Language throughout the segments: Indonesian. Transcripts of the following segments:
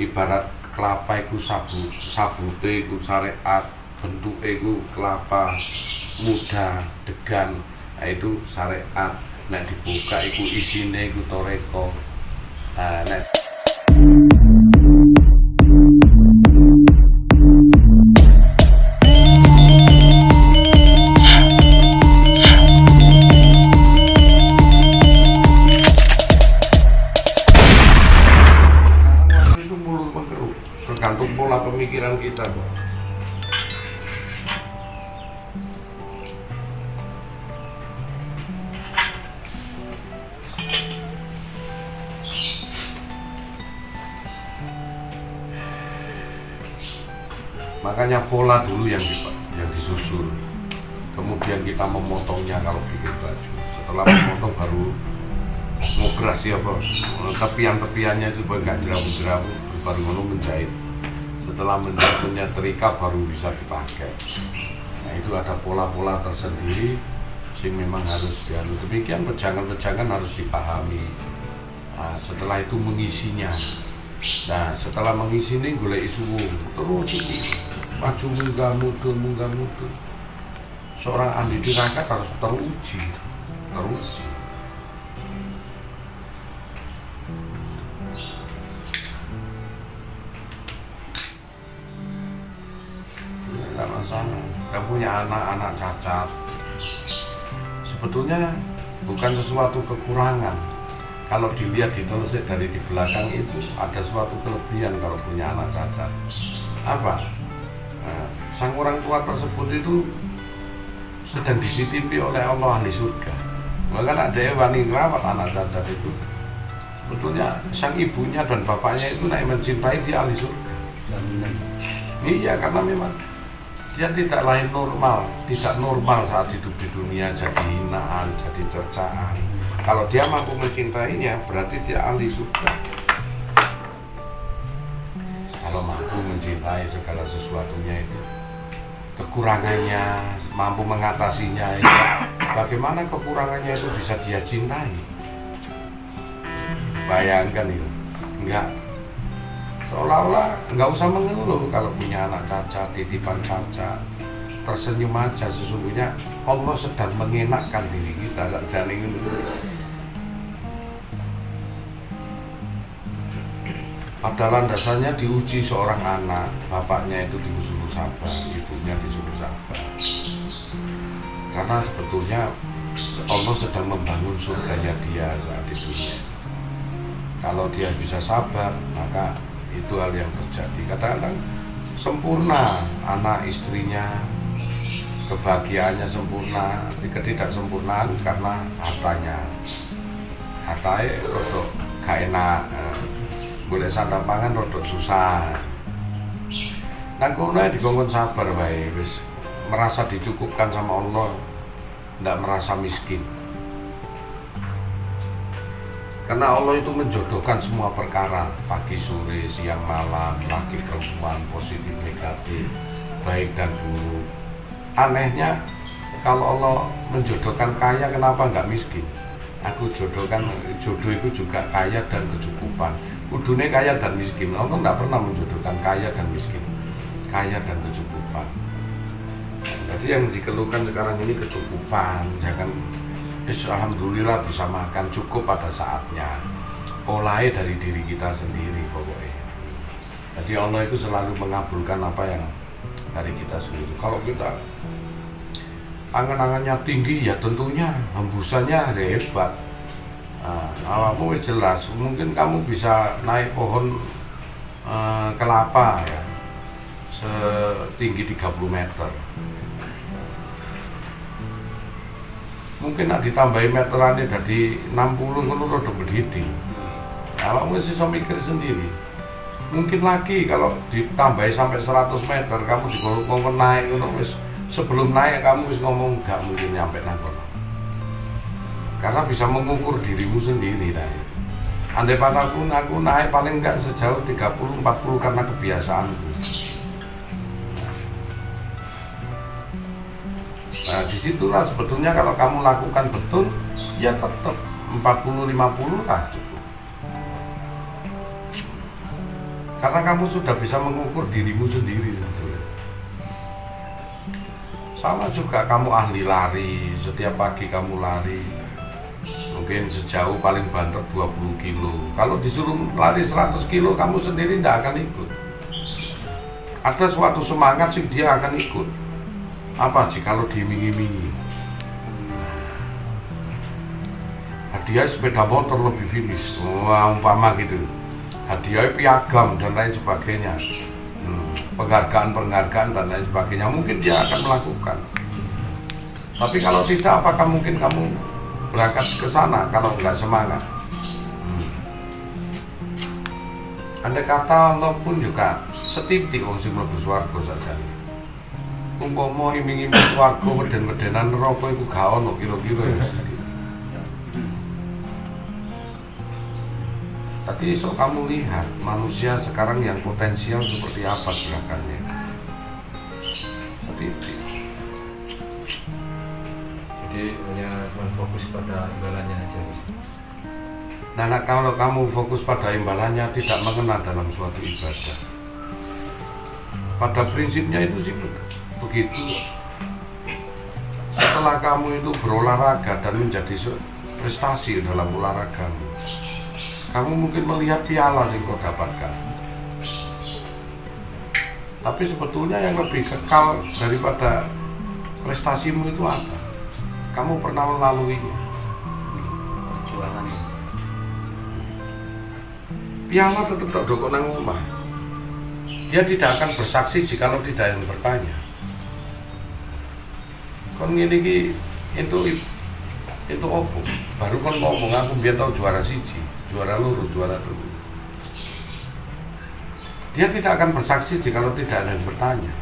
ibarat kelapa iku sabute iku syariat, bentuke iku kelapa muda degan, nah itu syariat. Nek dibuka iku isine iku toreko. Nah, nek itu mulut mengkerut, tergantung pola pemikiran kita, Pak. Makanya pola dulu yang disusun, kemudian kita memotongnya kalau bikin baju. Setelah memotong baru ngobras ya, Bos. Tepian-tepiannya itu nggak jeram-jeram, baru mau menjahit. Setelah menjahitnya terikat baru bisa dipakai. Nah itu ada pola-pola tersendiri yang memang harus dianu. Demikian pejangan-pejangan harus dipahami. Nah, setelah itu mengisinya. Nah setelah mengisi ini golek suwung terus ini maju munggah mundur. Seorang ahli tirakat harus teruji. Tidak masalah. Yang punya anak cacat sebetulnya bukan sesuatu kekurangan. Kalau dilihat ditelisik dari di belakang itu ada suatu kelebihan kalau punya anak cacat. Apa? Nah, sang orang tua tersebut itu sedang dititipi oleh Allah ahli surga. Bahkan ada yang wani ngerawat anak cacat itu. Sebetulnya sang ibunya dan bapaknya itu naik mencintai dia ahli surga. Iya, karena memang dia tidak lain tidak normal saat hidup di dunia, jadi hinaan, jadi cercaan. Kalau dia mampu mencintainya, berarti dia ahli surga. Kalau mampu mencintai segala sesuatunya itu, kekurangannya, mampu mengatasinya itu, bagaimana kekurangannya itu bisa dia cintai? Bayangkan itu, enggak. Seolah-olah nggak usah mengeluh kalau punya anak cacat, titipan cacat, tersenyum aja. Sesungguhnya Allah sedang mengenakkan diri kita saja nih. Padahal dasarnya diuji seorang anak, bapaknya itu disuruh sabar, ibunya disuruh sabar. Karena sebetulnya Allah sedang membangun surganya dia saat di dunia. Kalau dia bisa sabar, maka itu hal yang terjadi. Kadang-kadang sempurna anak istrinya, kebahagiaannya sempurna, ketidaksempurnaan karena hartanya rodok gak enak, boleh sandang pangan rodok susah. Nah kono dikongkon sabar bae, wis merasa dicukupkan sama Allah, ndak merasa miskin. Karena Allah itu menjodohkan semua perkara, pagi, sore, siang, malam, laki, perempuan, positif, negatif, baik dan buruk. Anehnya, kalau Allah menjodohkan kaya, kenapa nggak miskin? Aku jodoh itu juga kaya dan kecukupan. Kudune kaya dan miskin. Allah nggak pernah menjodohkan kaya dan miskin, kaya dan kecukupan. Jadi yang dikeluhkan sekarang ini kecukupan, jangan. Alhamdulillah bisa makan cukup pada saatnya. Mulai dari diri kita sendiri pokoknya. Jadi Allah itu selalu mengabulkan apa yang dari kita sendiri. Kalau kita angan-angannya tinggi, ya tentunya hembusannya hebat. Nah, awakmu jelas, mungkin kamu bisa naik pohon kelapa ya, setinggi 30 meter. Mungkin nak ditambahi meterannya dari 60 ngono rada berdidi. Awakmu wis iso mikir sendiri. Mungkin lagi kalau ditambahi sampai 100 meter, kamu dikongkon naik ngono wis sebelum naik kamu wis ngomong gak mungkin nyampe nang kono. Karena bisa mengukur dirimu sendiri nah. Andai pun aku naik paling enggak sejauh 30-40 karena kebiasaanku. Nah disitulah sebetulnya kalau kamu lakukan betul, ya tetap 40-50 lah cukup. Karena kamu sudah bisa mengukur dirimu sendiri sebetulnya. Sama juga kamu ahli lari, setiap pagi kamu lari mungkin sejauh paling banter 20 kilo. Kalau disuruh lari 100 kilo kamu sendiri tidak akan ikut. Ada suatu semangat sih dia akan ikut. Apa sih kalau diiming-imingi? Hadiah sepeda motor lebih finish, wah, umpama gitu. Hadiah piagam dan lain sebagainya, penghargaan dan lain sebagainya, mungkin dia akan melakukan. Tapi kalau tidak, apakah mungkin kamu berangkat ke sana kalau nggak semangat? Andai kata Allah pun juga setitik wong sing mlebu swarga saja. Umpama iming-iming swarga weden-wedenan neraka iku gak ono kira-kira. Tadi so kamu lihat manusia sekarang yang potensial seperti apa gerakannya. Jadi hanya fokus pada imbalannya aja. Nah, kalau kamu fokus pada imbalannya, tidak mengenal dalam suatu ibadah. Pada prinsipnya itu sih begitu. Setelah kamu itu berolahraga dan menjadi prestasi dalam olahragamu, kamu mungkin melihat piala yang kau dapatkan. Tapi sebetulnya yang lebih kekal daripada prestasimu itu apa? Kamu pernah melaluinya. Perjuangan. Piala tetap tak doko nang omah. Dia tidak akan bersaksi jikalau tidak yang bertanya. Kon ngene iki itu opo? Baru kon ngomong aku biar tahu juara siji, juara loro, juara dulu. Dia tidak akan bersaksi jikalau tidak ada yang bertanya.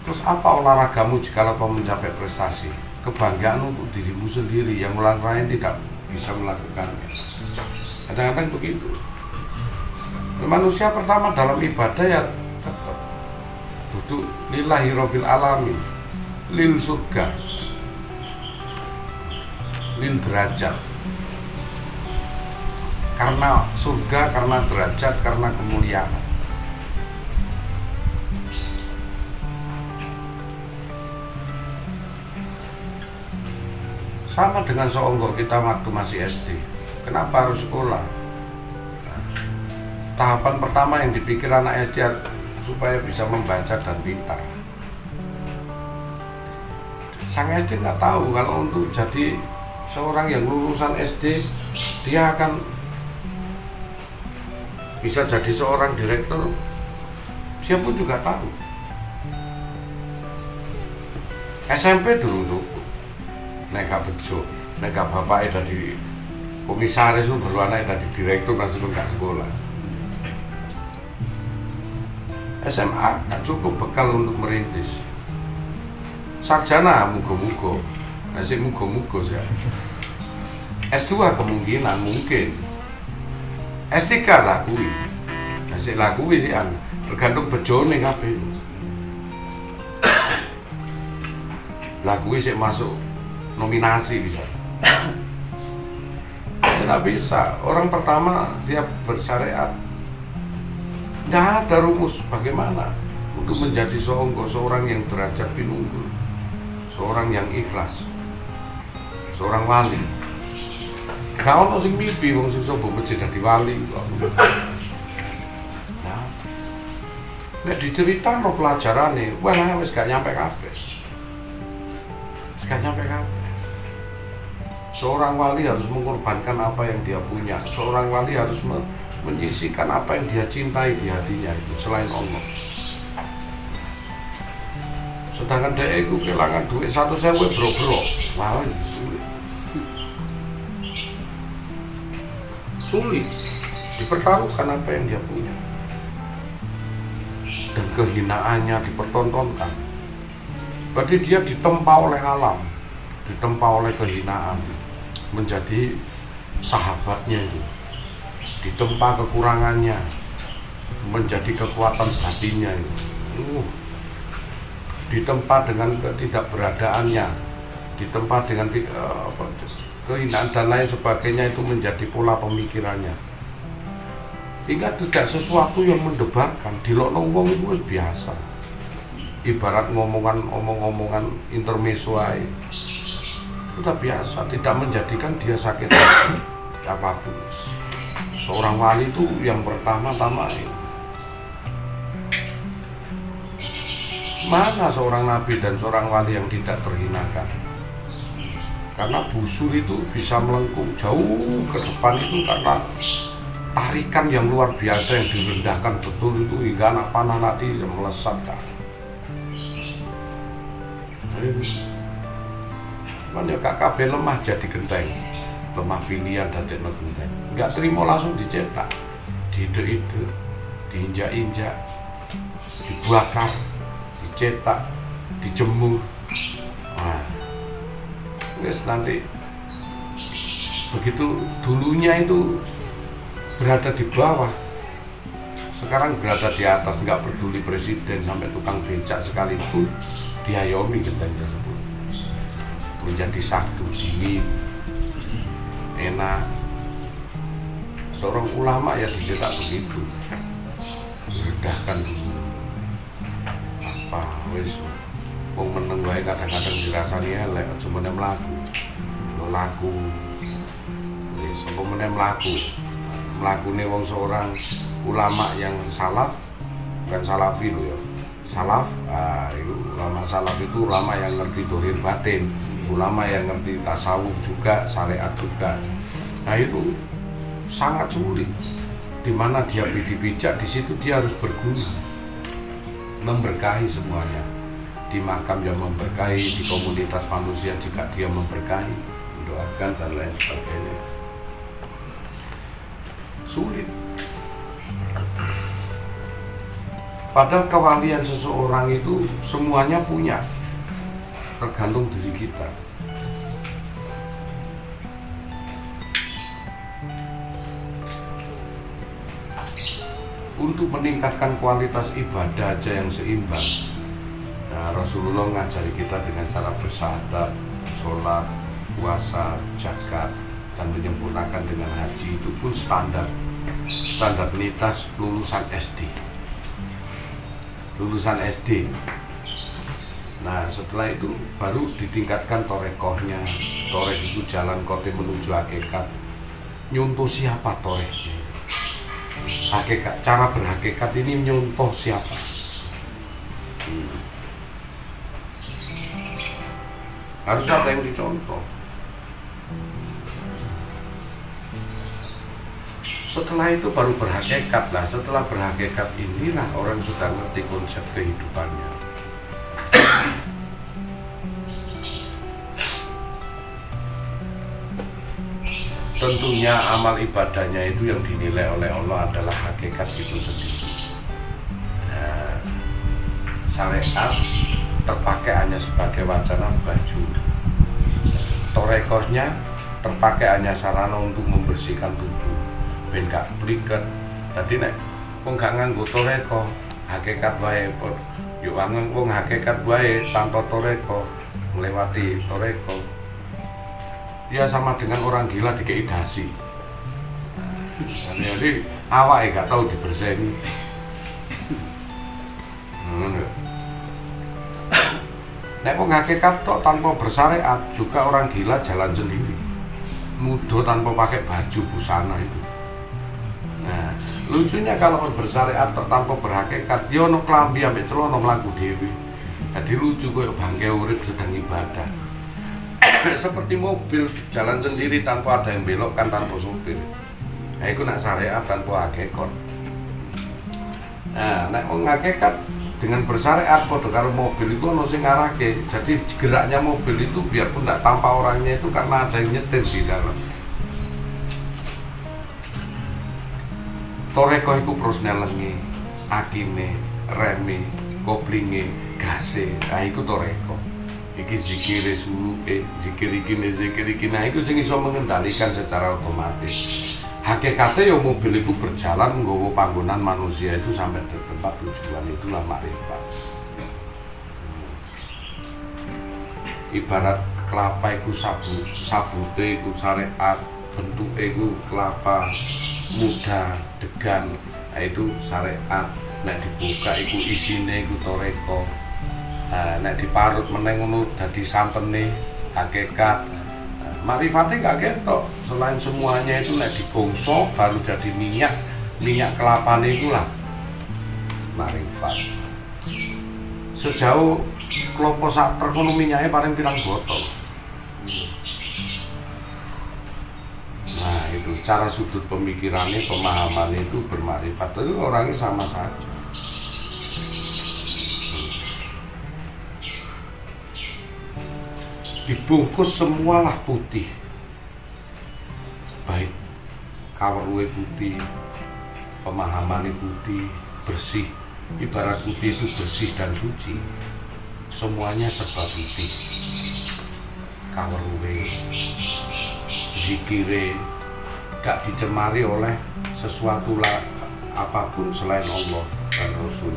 Terus apa olahragamu jikalau kau mencapai prestasi? Kebanggaan untuk dirimu sendiri yang orang lain tidak bisa melakukannya. Kadang-kadang begitu. Manusia pertama dalam ibadah ya tetap duduk lillahi rabbil alamin, lil surga, lil derajat. Karena surga, karena derajat, karena kemuliaan. Sama dengan seonggok kita waktu masih SD. Kenapa harus sekolah? Nah, tahapan pertama yang dipikir anak SD supaya bisa membaca dan pintar. Sang SD nggak tahu kalau untuk jadi seorang yang lulusan SD dia akan bisa jadi seorang direktur. Dia pun juga tahu. SMP dulu tuh. Nek gak bejo, nek gak bapaknya dari komisaris itu baru anaknya dari direktur langsung gak sekolah. SMA gak cukup bekal untuk merintis. Sarjana mugo-mugo, masih mugo-mugo sih. S2 kemungkinan mungkin. S3 lakui, masih lakui sih an, tergantung bejone kabeh. Lakui sih masuk nominasi bisa. Tidak bisa. Orang pertama dia bersyariat. Tidak ada rumus bagaimana untuk menjadi seorang yang derajat pinunggul, seorang yang ikhlas, seorang wali. Gak ono sing mimpi wong sing sobo mesti dadi wali. Nah, nek diceritakno pelajarane, wah wis gak nyampe kabeh. Wis gak nyampe kabeh. Seorang wali harus mengorbankan apa yang dia punya. Seorang wali harus menyisihkan apa yang dia cintai di hatinya itu selain Allah. Sedangkan dia itu kehilangan duit 1.000 bro-bro. Wah, sulit dipertaruhkan apa yang dia punya. Dan kehinaannya dipertontonkan. Berarti dia ditempa oleh alam, ditempa oleh kehinaan, menjadi sahabatnya itu, ditempa kekurangannya, menjadi kekuatan batinnya itu, ditempa dengan ketidakberadaannya, ditempa dengan kehinaan dan lain sebagainya itu menjadi pola pemikirannya. hingga tidak sesuatu yang mendebarkan. Dilokno wong itu wis biasa. Ibarat omong-omongan intermezzo ae. Sudah biasa, tidak menjadikan dia sakit hati apapun. Seorang wali itu yang pertama-tama mana seorang nabi dan seorang wali yang tidak terhinakan? Karena busur itu bisa melengkung jauh ke depan itu karena tarikan yang luar biasa yang direndahkan betul itu hingga anak panah nanti melesat kan. Makanya KKB lemah jadi genteng, lemah pilihan dari genteng. Enggak terima langsung dicetak, diide-ide, diinjak-injak, dibakar, dicetak, dijemur. Nah, wes nanti begitu dulunya itu berada di bawah, sekarang berada di atas, nggak peduli presiden sampai tukang becak sekalipun diayomi genteng tersebut menjadi satu dingin enak. Seorang ulama ya dicetak begitu, direndahkan dulu apa wis wong meneng wae kadang-kadang dirasani elek aja meneh mlaku lho laku wis apa meneh mlakune wong seorang ulama yang salaf, bukan salafi lho ya, salaf. Itu ulama salaf itu ulama yang ngerti dohir batin, ulama yang ngerti tasawuf juga, syariat juga. Nah itu sangat sulit, dimana dia bijak, di situ dia harus berguna, memberkahi semuanya. Di makam yang memberkahi, di komunitas manusia juga dia memberkahi, mendoakan dan lain sebagainya. Sulit. Padahal kewalian seseorang itu semuanya punya, tergantung diri kita. Untuk meningkatkan kualitas ibadah aja yang seimbang, nah, Rasulullah ngajari kita dengan cara bersyahadat, sholat, puasa, zakat, dan menyempurnakan dengan haji. Itu pun standar nitas lulusan SD. Nah setelah itu baru ditingkatkan torekohnya. Torek itu jalan kote menuju hakikat. Nyuntuh siapa toreknya? Hakikat, cara berhakikat ini nyuntuh siapa? Harus ada yang dicontoh. Setelah itu baru berhakikat lah. Setelah berhakikat inilah orang sudah ngerti konsep kehidupannya. Tentunya amal ibadahnya itu yang dinilai oleh Allah adalah hakikat itu sendiri. Nah, syariat terpakai hanya sebagai wacana baju. Torekosnya terpakai hanya sarana untuk membersihkan tubuh, ben gak pliket. Dadi nek wong gak nganggo toreko, hakikat wae yo wong hakikat wae tanpa toreko, melewati toreko. Ya sama dengan orang gila dikei dasi. Jadi awake gak tahu dibersihni. Nek wong hakikat tok tanpa bersyariat juga orang gila jalan sendiri. Mudo tanpa pakai baju busana itu. Nah, lucunya kalau bersyariat tok tanpa berhakikat, yo ono klambi ambek celana mlaku dhewe. Jadi lucu koyo bangke urip sedang ibadah. Seperti mobil jalan sendiri tanpa ada yang belokkan, tanpa supir. Nah, itu nak syariat tanpa hakikat. Nah, nek wong hakikat dengan bersyariat padha karo mobil itu ono sing ngarahke. Jadi geraknya mobil itu biarpun tidak tanpa orangnya itu karena ada yang nyetir di dalam. Toreko iku prosnelenge, akine, reme, koplinge, gase. Nah, iku toreko. Iki zikire suruke, zikir iki. Nah, iku sing iso mengendalikan secara otomatis. Hakikatnya ya mobil itu berjalan nggawa panggonan manusia itu sampai ke tempat tujuan, itulah makrifat. Ibarat kelapa itu sabute itu syariat, bentuke itu kelapa, muda degan, nah itu syariat. Nek dibuka iku isine iku toreko. Nek diparut meneng ngono dadi santene hakikat. Marifate gak ketok. Selain semuanya itu nek dibongso baru jadi minyak kelapane itulah marifat. Sejauh klopo sak truk ngono minyake paling pirang botol. Nah itu cara sudut pemikirannya, pemahamannya itu bermarifat. Itu orangnya sama saja. Dibungkus semualah putih, baik kaweruhe putih, pemahamannya putih, bersih. Ibarat putih itu bersih dan suci, semuanya serba putih. Kaweruhe, zikire, gak dicemari oleh sesuatu apapun selain Allah dan Rasul.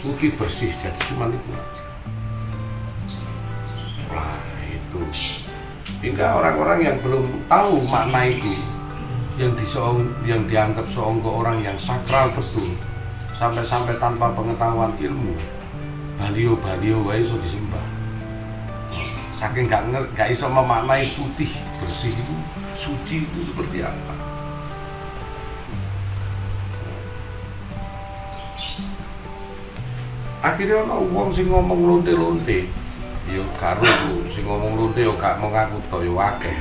Putih bersih, jadi cuma itu aja. Wah itu, hingga orang-orang yang belum tahu makna itu, yang dianggap seonggok orang yang sakral betul, sampai tanpa pengetahuan ilmu, baliho wae iso disembah. Saking gak iso memaknai putih bersih itu, suci itu seperti apa. Akhirnya ana wong sing ngomong lonte-lonte, yo karo sing ngomong lonte yo gak mau ngaku tok yo akeh.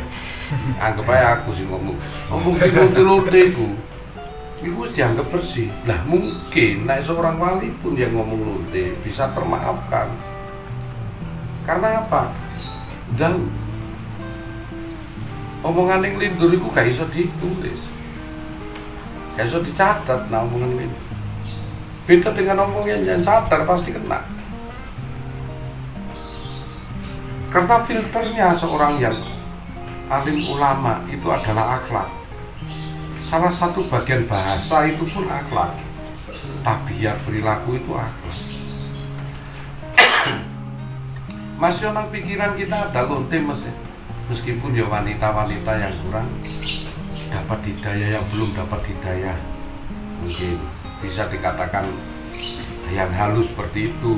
Anggap ae aku sing ngomong lonte-lonte iku dianggap bersih. Lah mungkin nek seorang wali pun yang ngomong lonte bisa termaafkan. Karena apa? Dan omongan yang lindur itu gak iso ditulis, gak iso dicatat. Nah omongan lindur beda dengan omongan yang sadar, pasti kena. Karena filternya seorang yang alim ulama itu adalah akhlak. Salah satu bagian bahasa itu pun akhlak, tabiat perilaku itu akhlak. Masih nang pikiran kita ada lonte meskipun ya wanita-wanita yang kurang dapat hidayah, yang belum dapat hidayah, mungkin bisa dikatakan yang halus seperti itu.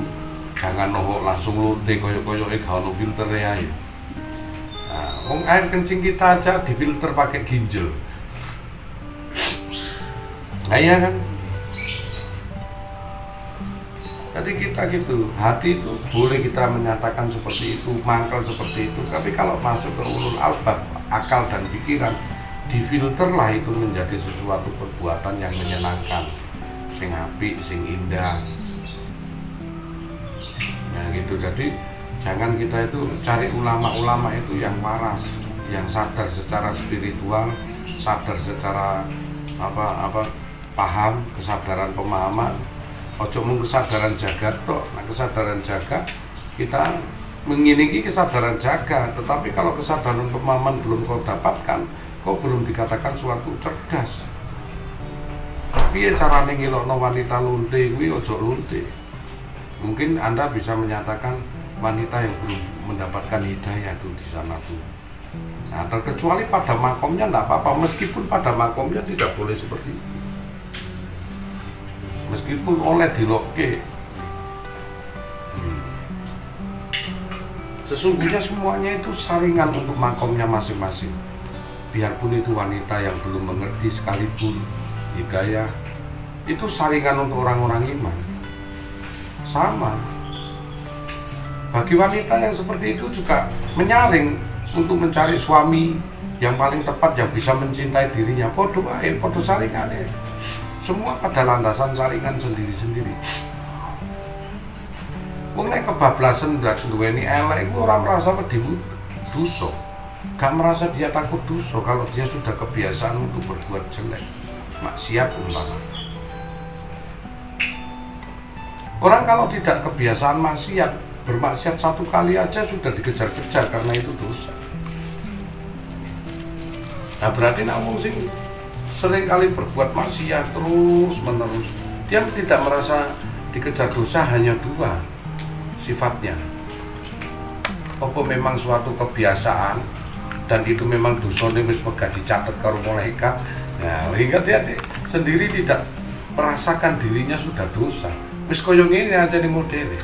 Jangan nohok langsung lonte koyo-koyo gak ono filter ya. Nah, air kencing kita aja difilter pakai ginjal. Nah iya kan? Jadi kita gitu, hati itu boleh kita menyatakan seperti itu, mangkal seperti itu. Tapi kalau masuk ke ulul albab, akal dan pikiran, difilterlah itu menjadi sesuatu perbuatan yang menyenangkan, sing apik, sing indah. Nah gitu, jadi jangan kita itu cari ulama-ulama itu yang waras, yang sadar secara spiritual, sadar secara paham, kesadaran pemahaman. Ojo mung kesadaran jagat tok. Nah kesadaran jagat kita mengingini kesadaran jagat, tetapi kalau kesadaran pemahaman belum kau dapatkan, kau belum dikatakan suatu cerdas. Piye carane ngelokno wanita lonte kuwi ojo lonte. Mungkin Anda bisa menyatakan wanita yang belum mendapatkan hidayah itu di sana tuh. Nah, terkecuali pada makomnya enggak apa-apa, meskipun pada makomnya tidak boleh seperti itu. Meskipun oleh dilokke, sesungguhnya semuanya itu saringan untuk makomnya masing-masing. Biarpun itu wanita yang belum mengerti sekalipun hidayah, itu saringan untuk orang-orang iman. Sama. Bagi wanita yang seperti itu juga menyaring untuk mencari suami yang paling tepat, yang bisa mencintai dirinya. Podo ae, podo saringannya. Semua pada landasan saringan sendiri-sendiri. Wong nek kebablasan duweni elek iku ora merasa wedi dosa. Gak merasa dia takut dosa kalau dia sudah kebiasaan untuk berbuat jelek, maksiat umpama. Orang kalau tidak kebiasaan maksiat, bermaksiat satu kali aja sudah dikejar-kejar karena itu dosa. Nah berarti namun sing sering kali berbuat maksiat terus menerus, dia tidak merasa dikejar dosa. Hanya dua sifatnya, apa memang suatu kebiasaan dan itu memang dosa ini wis megah dicatat karo malaikat. Nah, sehingga dia sendiri tidak merasakan dirinya sudah dosa. Wis koyo ngene aja nih modele.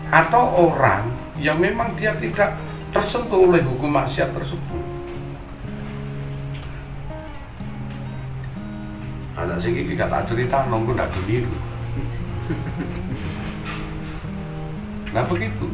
Atau orang yang memang dia tidak tersentuh oleh hukum maksiat tersebut. Ada sing iki kata cerita nunggu ndak dulu. Nah begitu.